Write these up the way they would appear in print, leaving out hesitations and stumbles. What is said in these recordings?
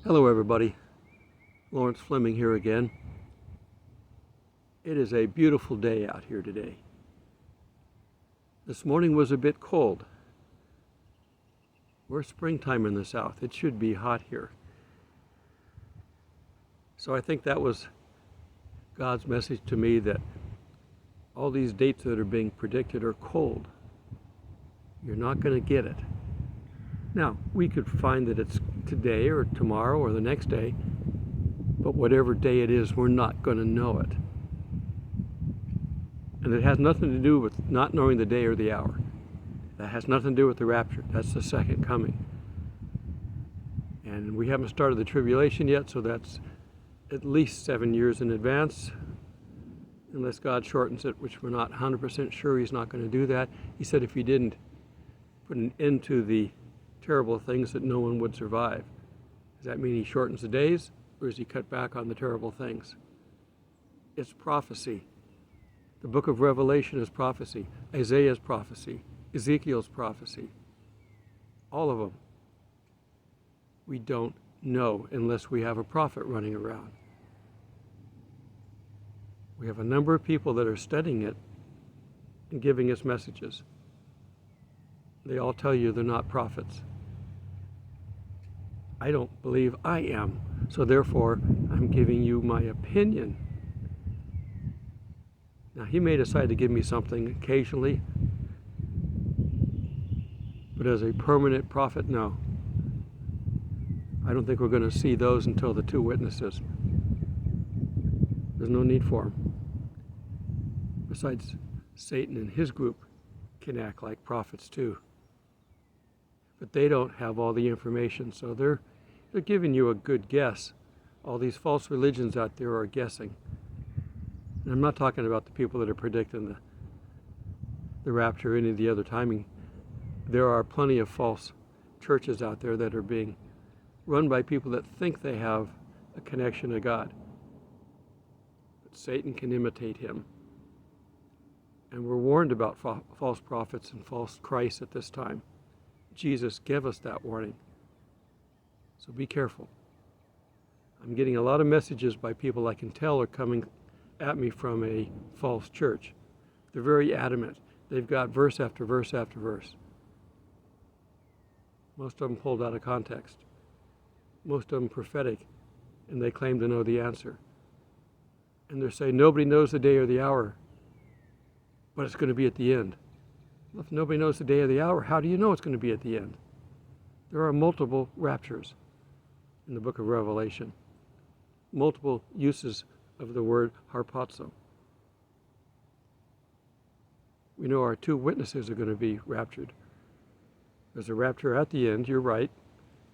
Hello everybody, Lawrence Fleming here again. It is a beautiful day out here today. This morning was a bit cold. We're springtime in the south. It should be hot here. So I think that was God's message to me that all these dates that are being predicted are cold. You're not going to get it. Now, we could find that it's today or tomorrow or the next day, but whatever day it is, we're not going to know it. And it has nothing to do with not knowing the day or the hour. That has nothing to do with the rapture. That's the second coming. And we haven't started the tribulation yet, so that's at least 7 years in advance, unless God shortens it, which we're not 100% sure He's not going to do that. He said if He didn't put an end to the terrible things, that no one would survive. Does that mean He shortens the days, or does He cut back on the terrible things? It's prophecy. The book of Revelation is prophecy. Isaiah's prophecy. Ezekiel's prophecy. All of them. We don't know unless we have a prophet running around. We have a number of people that are studying it and giving us messages. They all tell you they're not prophets. I don't believe I am, so therefore I'm giving you my opinion. Now, He may decide to give me something occasionally, but as a permanent prophet, no. I don't think we're going to see those until the two witnesses. There's no need for them. Besides, Satan and his group can act like prophets too. But they don't have all the information, so they're giving you a good guess. All these false religions out there are guessing. And I'm not talking about the people that are predicting the rapture or any of the other timing. There are plenty of false churches out there that are being run by people that think they have a connection to God. But Satan can imitate him. And we're warned about false prophets and false Christs at this time. Jesus gave us that warning. So be careful. I'm getting a lot of messages by people I can tell are coming at me from a false church. They're very adamant. They've got verse after verse after verse. Most of them pulled out of context. Most of them prophetic, and they claim to know the answer. And they're saying nobody knows the day or the hour, but it's going to be at the end. Well, if nobody knows the day or the hour, how do you know it's going to be at the end? There are multiple raptures in the book of Revelation. Multiple uses of the word harpazo. We know our two witnesses are going to be raptured. There's a rapture at the end, you're right,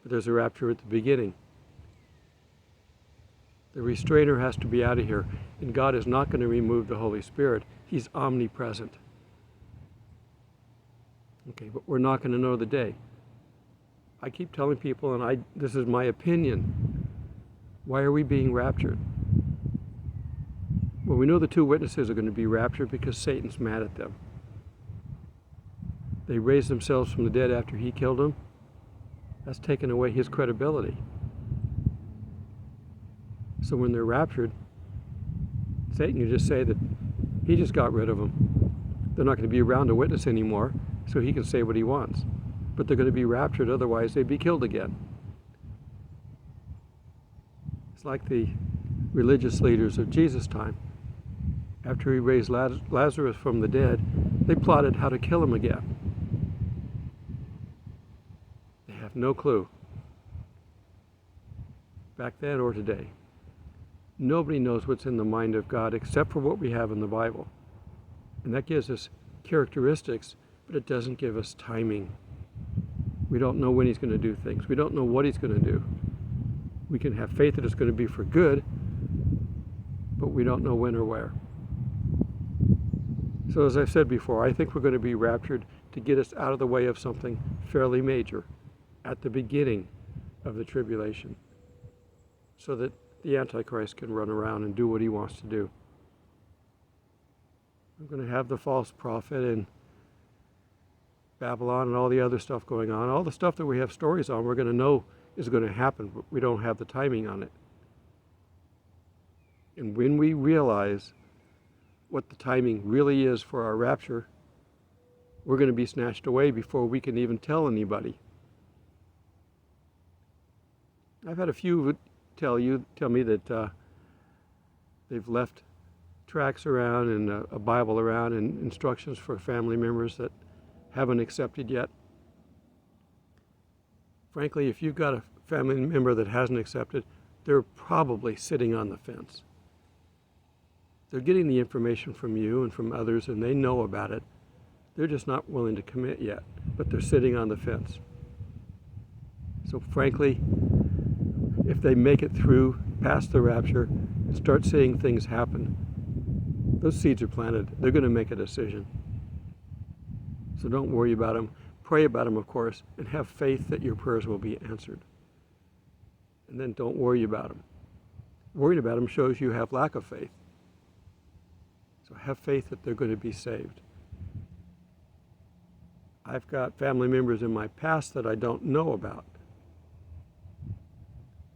but there's a rapture at the beginning. The restrainer has to be out of here, and God is not going to remove the Holy Spirit. He's omnipresent. Okay, but we're not going to know the day. I keep telling people, and this is my opinion, why are we being raptured? Well, we know the two witnesses are going to be raptured because Satan's mad at them. They raised themselves from the dead after he killed them. That's taken away his credibility. So when they're raptured, Satan can just say that he just got rid of them. They're not going to be around to witness anymore, so he can say what he wants. But they're going to be raptured, otherwise they'd be killed again. It's like the religious leaders of Jesus' time. After he raised Lazarus from the dead, they plotted how to kill him again. They have no clue. Back then or today. Nobody knows what's in the mind of God except for what we have in the Bible. And that gives us characteristics, but it doesn't give us timing. We don't know when He's going to do things. We don't know what He's going to do. We can have faith that it's going to be for good, but we don't know when or where. So as I've said before, I think we're going to be raptured to get us out of the way of something fairly major at the beginning of the tribulation, so that the Antichrist can run around and do what he wants to do. I'm going to have the false prophet and Babylon and all the other stuff going on. All the stuff that we have stories on, we're going to know is going to happen, but we don't have the timing on it. And when we realize what the timing really is for our rapture, we're going to be snatched away before we can even tell anybody. I've had a few tell me that they've left tracts around and a Bible around and instructions for family members that haven't accepted yet. Frankly, if you've got a family member that hasn't accepted, they're probably sitting on the fence. They're getting the information from you and from others, and they know about it. They're just not willing to commit yet, but they're sitting on the fence. So frankly, if they make it through past the rapture and start seeing things happen, those seeds are planted. They're going to make a decision. So don't worry about them. Pray about them, of course, and have faith that your prayers will be answered. And then don't worry about them. Worrying about them shows you have lack of faith. So have faith that they're going to be saved. I've got family members in my past that I don't know about.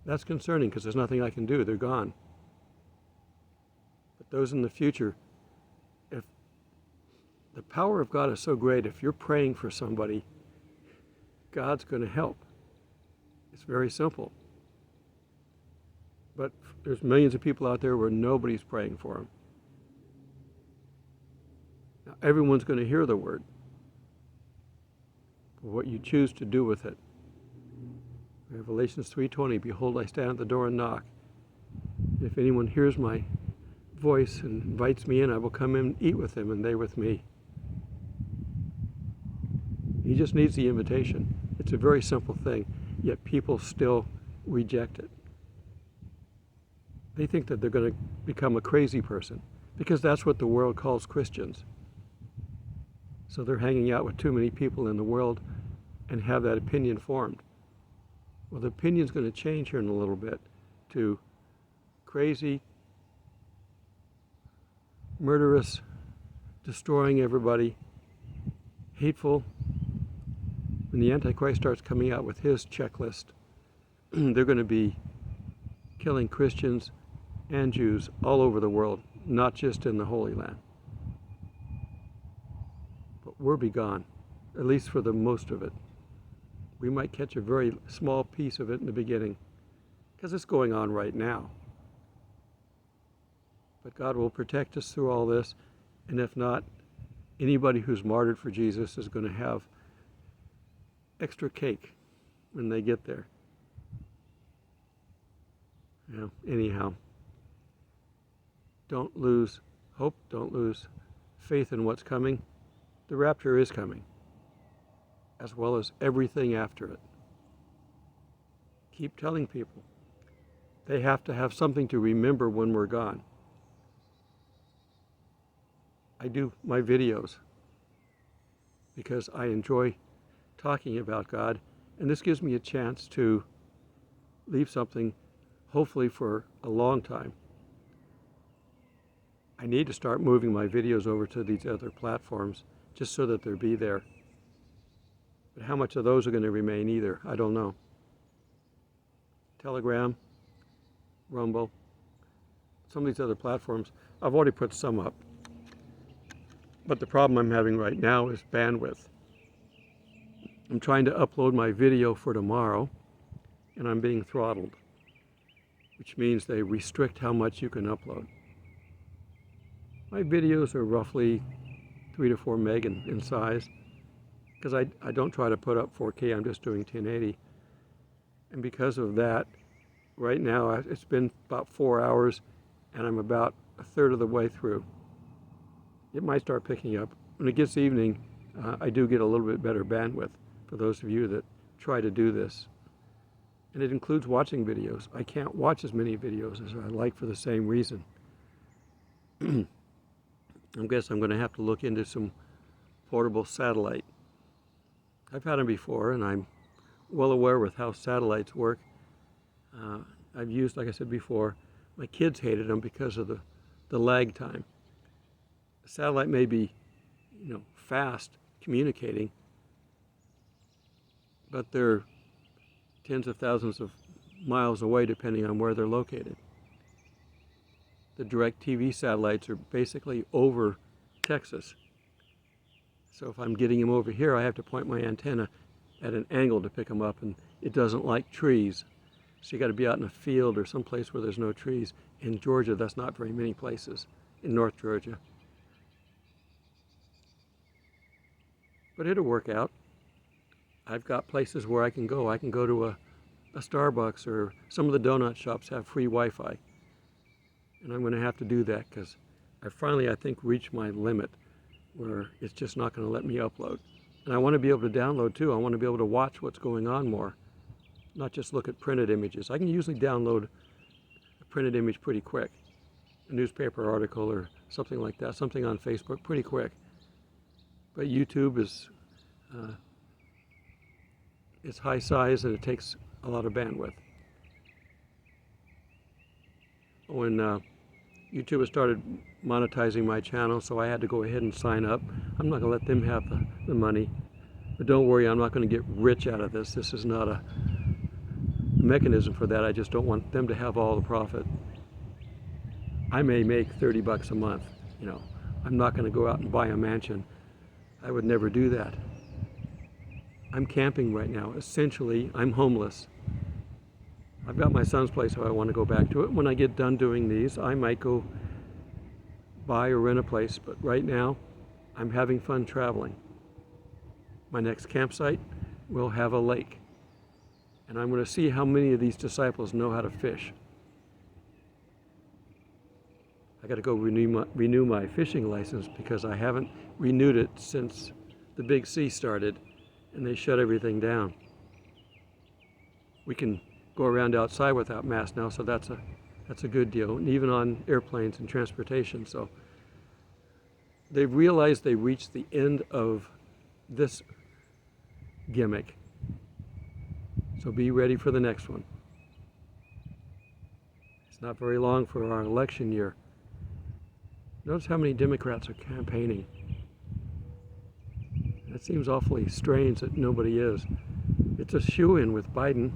That's concerning because there's nothing I can do. They're gone. But those in the future, if the power of God is so great, if you're praying for somebody, God's going to help. It's very simple. But there's millions of people out there where nobody's praying for them. Now, everyone's going to hear the word. But what you choose to do with it. Revelations 3:20, behold, I stand at the door and knock. If anyone hears my voice and invites me in, I will come in and eat with them and they with me. He just needs the invitation. It's a very simple thing, yet people still reject it. They think that they're going to become a crazy person because that's what the world calls Christians. So they're hanging out with too many people in the world and have that opinion formed. Well, the opinion's going to change here in a little bit to crazy, murderous, destroying everybody, hateful. When the Antichrist starts coming out with his checklist, they're going to be killing Christians and Jews all over the world, not just in the Holy Land. But we'll be gone, at least for the most of it. We might catch a very small piece of it in the beginning, because it's going on right now. But God will protect us through all this, and if not, anybody who's martyred for Jesus is going to have extra cake when they get there. Anyhow, don't lose hope, don't lose faith in what's coming. The rapture is coming, as well as everything after it. Keep telling people. They have to have something to remember when we're gone. I do my videos because I enjoy talking about God, and this gives me a chance to leave something, hopefully for a long time. I need to start moving my videos over to these other platforms just so that they'll be there. But how much of those are going to remain either, I don't know. Telegram, Rumble, some of these other platforms, I've already put some up. But the problem I'm having right now is bandwidth. I'm trying to upload my video for tomorrow, and I'm being throttled, which means they restrict how much you can upload. My videos are roughly 3 to 4 meg in size, because I don't try to put up 4K, I'm just doing 1080. And because of that, right now it's been about 4 hours, and I'm about a third of the way through. It might start picking up. When it gets evening, I do get a little bit better bandwidth for those of you that try to do this. And it includes watching videos. I can't watch as many videos as I like for the same reason. I guess I'm going to have to look into some portable satellite. I've had them before, and I'm well aware with how satellites work. I've used, like I said before, my kids hated them because of the lag time. The satellite may be, fast communicating, but they're tens of thousands of miles away depending on where they're located. The direct TV satellites are basically over Texas. So if I'm getting them over here, I have to point my antenna at an angle to pick them up, and it doesn't like trees. So you got to be out in a field or someplace where there's no trees. In Georgia, that's not very many places, in North Georgia. But it'll work out. I've got places where I can go. I can go to a Starbucks, or some of the donut shops have free Wi-Fi. And I'm going to have to do that because I finally, I think, reached my limit where it's just not going to let me upload. And I want to be able to download too. I want to be able to watch what's going on more, not just look at printed images. I can usually download a printed image pretty quick, a newspaper article or something like that, something on Facebook pretty quick. But YouTube is it's high size and it takes a lot of bandwidth. When YouTube has started monetizing my channel, so I had to go ahead and sign up. I'm not going to let them have the money. But don't worry, I'm not going to get rich out of this. This is not a mechanism for that. I just don't want them to have all the profit. I may make 30 bucks a month. You know, I'm not going to go out and buy a mansion. I would never do that. I'm camping right now. Essentially, I'm homeless. I've got my son's place, so I want to go back to it. When I get done doing these, I might go buy or rent a place, but right now, I'm having fun traveling. My next campsite will have a lake, and I'm going to see how many of these disciples know how to fish. I got to go renew my fishing license because I haven't renewed it since the Big Sea started, and they shut everything down. We can go around outside without masks now, so that's a good deal, and even on airplanes and transportation. So they've realized they reached the end of this gimmick. So be ready for the next one. It's not very long for our election year. Notice how many Democrats are campaigning. That seems awfully strange that nobody is. It's a shoo-in with Biden.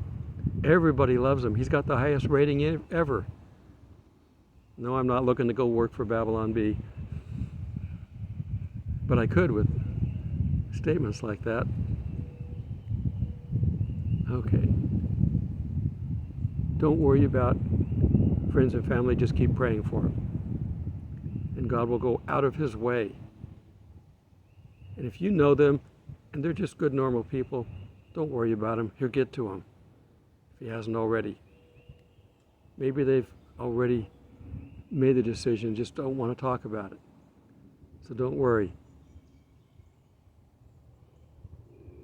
Everybody loves him. He's got the highest rating ever. No, I'm not looking to go work for Babylon Bee. But I could with statements like that. Okay. Don't worry about friends and family. Just keep praying for them. And God will go out of his way. And if you know them and they're just good, normal people, don't worry about them. He'll get to them if he hasn't already. Maybe they've already made the decision, just don't want to talk about it. So don't worry.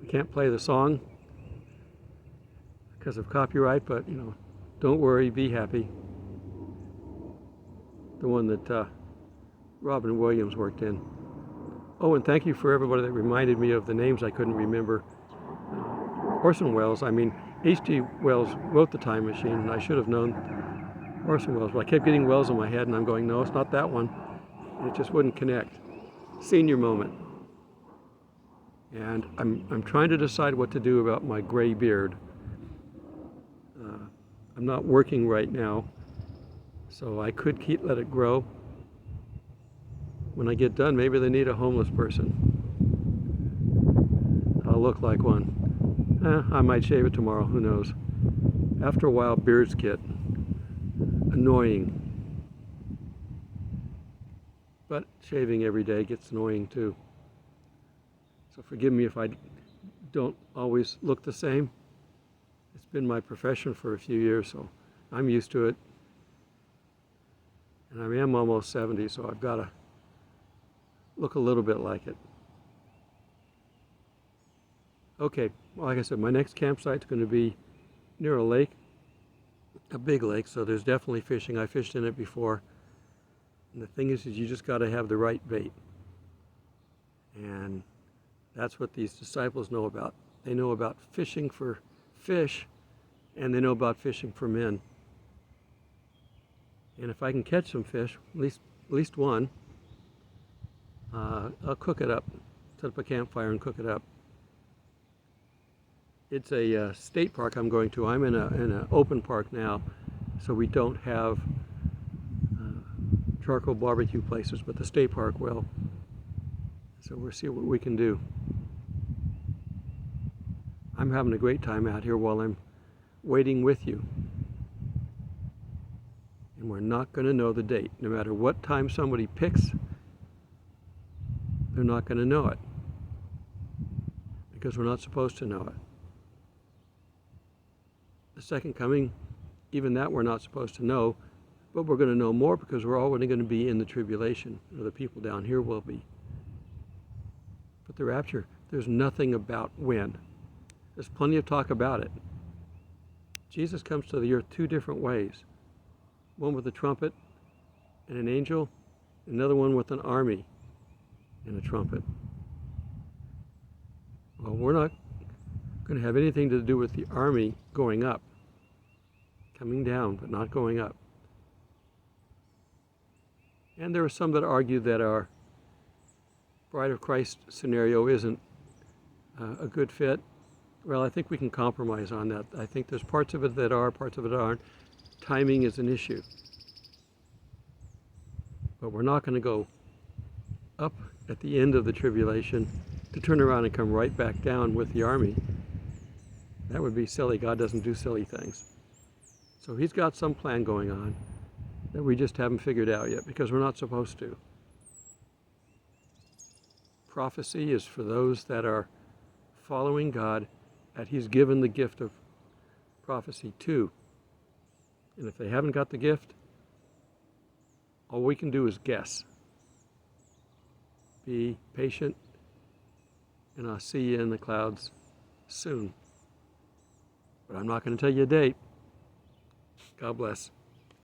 I can't play the song because of copyright, but you know, don't worry, be happy. The one that Robin Williams worked in. Oh, and thank you for everybody that reminded me of the names I couldn't remember. Orson Welles, H.G. Wells wrote The Time Machine, and I should have known Orson Welles, but I kept getting Wells in my head, and I'm going, no, it's not that one. And it just wouldn't connect. Senior moment. And I'm trying to decide what to do about my gray beard. I'm not working right now, so I could let it grow. When I get done, maybe they need a homeless person. I'll look like one. I might shave it tomorrow, who knows. After a while, beards get annoying. But shaving every day gets annoying too. So forgive me if I don't always look the same. It's been my profession for a few years, so I'm used to it. And I am almost 70, so I've got to look a little bit like it. Okay, well, like I said, my next campsite's going to be near a lake, a big lake, so there's definitely fishing. I fished in it before. And the thing is you just got to have the right bait. And that's what these disciples know about. They know about fishing for fish, and they know about fishing for men. And if I can catch some fish, at least one, I'll cook it up, set up a campfire and cook it up. It's a state park I'm going to. I'm in an open park now, so we don't have charcoal barbecue places, but the state park will. So we'll see what we can do. I'm having a great time out here while I'm waiting with you. And we're not going to know the date. No matter what time somebody picks, they're not going to know it. Because we're not supposed to know it. The second coming, even that we're not supposed to know, but we're going to know more because we're already going to be in the tribulation, or the people down here will be. But the rapture, there's nothing about when. There's plenty of talk about it. Jesus comes to the earth two different ways. One with a trumpet and an angel, another one with an army and a trumpet. Well, we're not going to have anything to do with the army going up. Coming down, but not going up. And there are some that argue that our Bride of Christ scenario isn't a good fit. Well, I think we can compromise on that. I think there's parts of it that are, parts of it aren't. Timing is an issue. But we're not going to go up at the end of the tribulation to turn around and come right back down with the army. That would be silly. God doesn't do silly things. So he's got some plan going on that we just haven't figured out yet because we're not supposed to. Prophecy is for those that are following God, that he's given the gift of prophecy to. And if they haven't got the gift, all we can do is guess. Be patient, and I'll see you in the clouds soon. But I'm not going to tell you a date. God bless.